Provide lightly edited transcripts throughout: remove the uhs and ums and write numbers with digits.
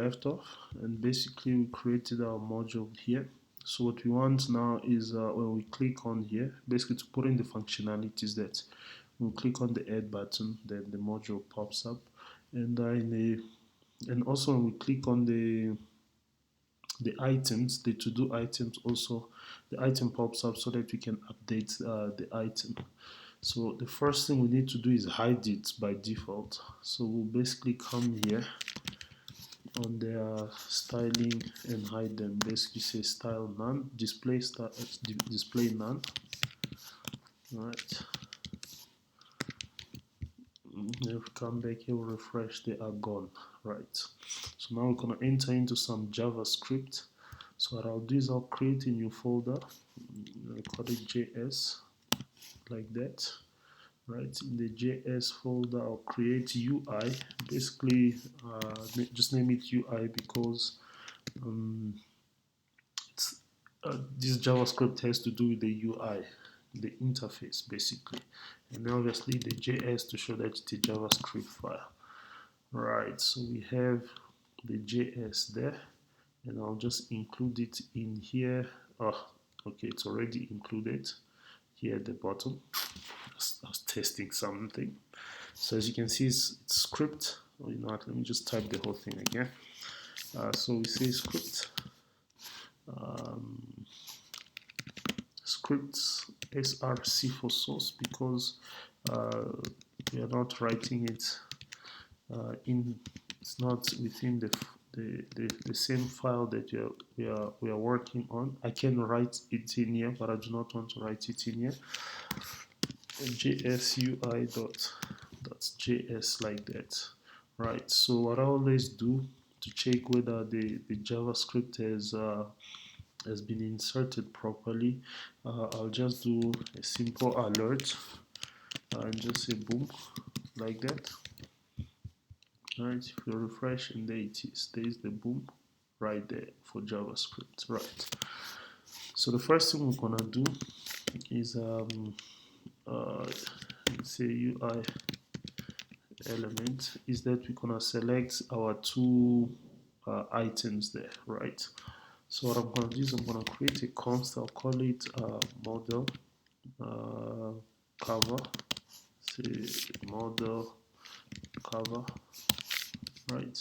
left off, and basically we created our module here. So what we want now is when we click on here, basically to put in the functionalities that when we click on the add button, then the module pops up, and and also when we click on the items, the to-do items, also the item pops up so that we can update the item. So the first thing we need to do is hide it by default. So we'll basically come here on the styling and hide them. Basically say style none, display none. Right. If we come back here, we'll refresh, they are gone. Right. So now we're gonna enter into some JavaScript. So what I'll do is I'll create a new folder. I call it JS, like that. Right, in the JS folder I'll create UI. Basically just name it UI because this JavaScript has to do with the UI, the interface basically, and obviously the JS to show that it's a JavaScript file. Right, so we have the JS there, and I'll just include it in here. Oh, okay, it's already included here at the bottom. I was testing something. So as you can see, it's script. Oh, you know what? Let me just type the whole thing again. So we say script, scripts src for source because we are not writing it it's not within the same file that we are working on. I can write it in here, but I do not want to write it in here. JSUI.js like that. Right, so what I always do to check whether the JavaScript has been inserted properly, I'll just do a simple alert and just say boom, like that. Right, if you refresh, and there it is, there is the boom right there for JavaScript. Right, so the first thing we're gonna do is say UI element is that we're gonna select our two items there. Right, so what I'm gonna do is I'm gonna create a const. I'll call it model cover. Say model cover. Right,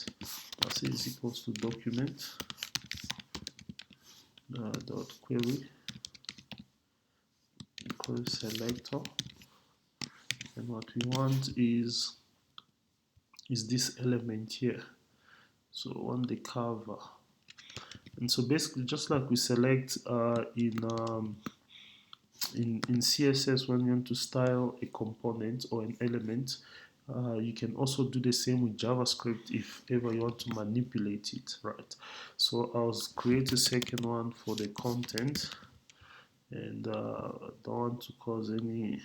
I'll say is equals to document dot query equals selector, and what we want is this element here. So on the cover, and so basically just like we select in CSS when we want to style a component or an element, you can also do the same with JavaScript if ever you want to manipulate it. Right, so I'll create a second one for the content, and don't want to cause any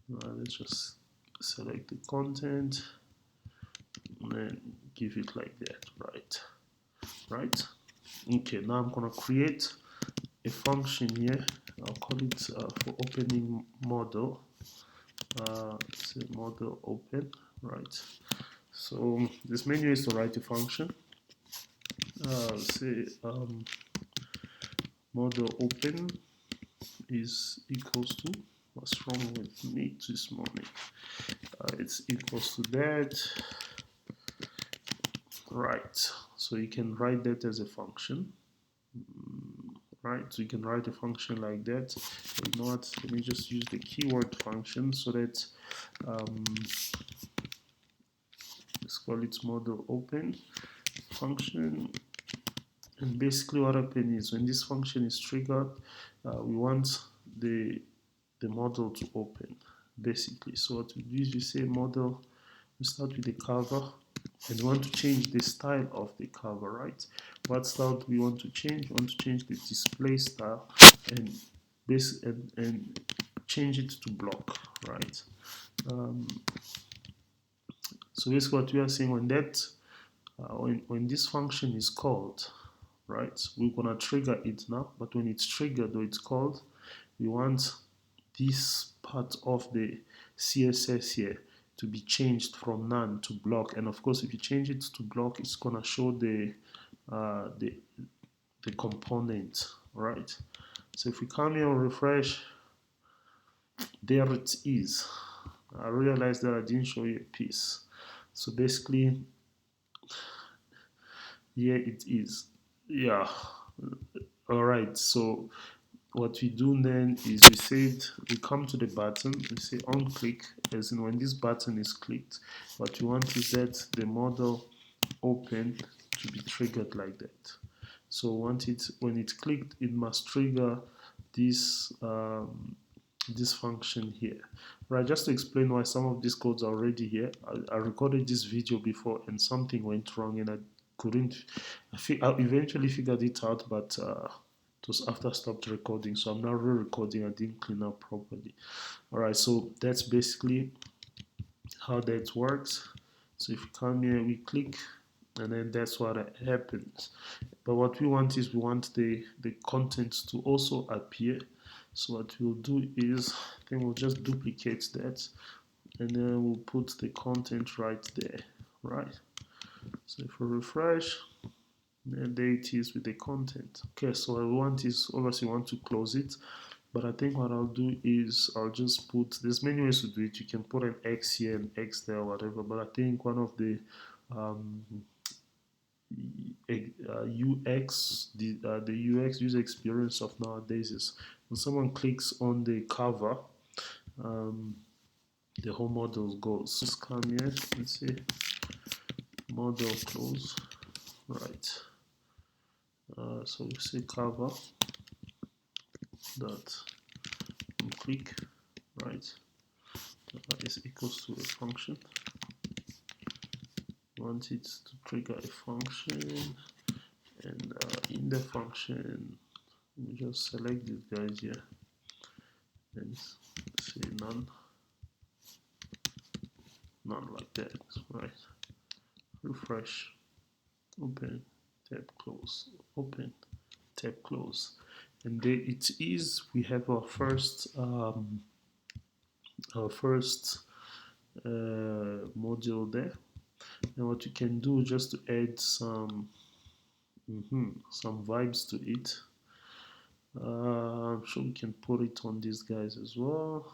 let's just select the content and then give it like that. Right, okay, now I'm gonna create a function here. I'll call it for opening model, say model open. Right, so this menu is to write a function. Say model open is equals to, what's wrong with me this morning, it's equals to that. Right, so you can write that as a function. Right, so you can write a function like that. You know what, let me just use the keyword function so that let's call it model open function. And basically what happens is when this function is triggered, we want the model to open basically. So what we do is we say model, we start with the cover, and we want to change the style of the cover. Right, what style do we want to change? We want to change the display style and change it to block. Right, so basically what we are saying, when that when this function is called, right, we're gonna trigger it now, but when it's triggered or it's called, we want this part of the CSS here to be changed from none to block. And of course, if you change it to block, it's gonna show the component, right? So if we come here and refresh, there it is. I realized that I didn't show you a piece. So basically, here it is. Yeah. All right. So what we do then is we come to the button, we say on click, as in when this button is clicked, what we want is that the model open to be triggered like that. So when it's clicked, it must trigger this this function here. Right, just to explain why some of these codes are already here. I recorded this video before and something went wrong and I couldn't, I eventually figured it out, but it was after I stopped recording, so I'm now re-recording. I didn't clean up properly. All right, so that's basically how that works. So if you come here, we click, and then that's what happens. But what we want is we want the content to also appear. So what we'll do is, then we'll just duplicate that, and then we'll put the content right there, right? So if we refresh, and there it is with the content. Okay, so what I want is, obviously want to close it, but I think what I'll do is I'll just put, there's many ways to do it. You can put an X here and X there or whatever, but I think one of the UX, the UX user experience of nowadays is when someone clicks on the cover, the whole model goes. Just come here, let's see, model close, right? So we say cover dot click, right? Is equals to a function. Want it to trigger a function, and in the function we just select these guys here and say none like that, right? Refresh, open, tab, close, open, tab, close, and there it is. We have our first module there. And what you can do just to add some vibes to it, I'm sure we can put it on these guys as well.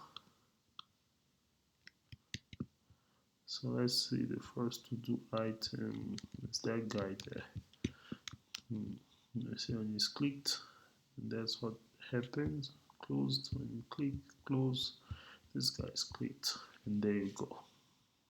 So let's see, the first to do item, it's that guy there. Let's see, when it's clicked, and that's what happens. Closed, when you click, close, this guy is clicked, and there you go.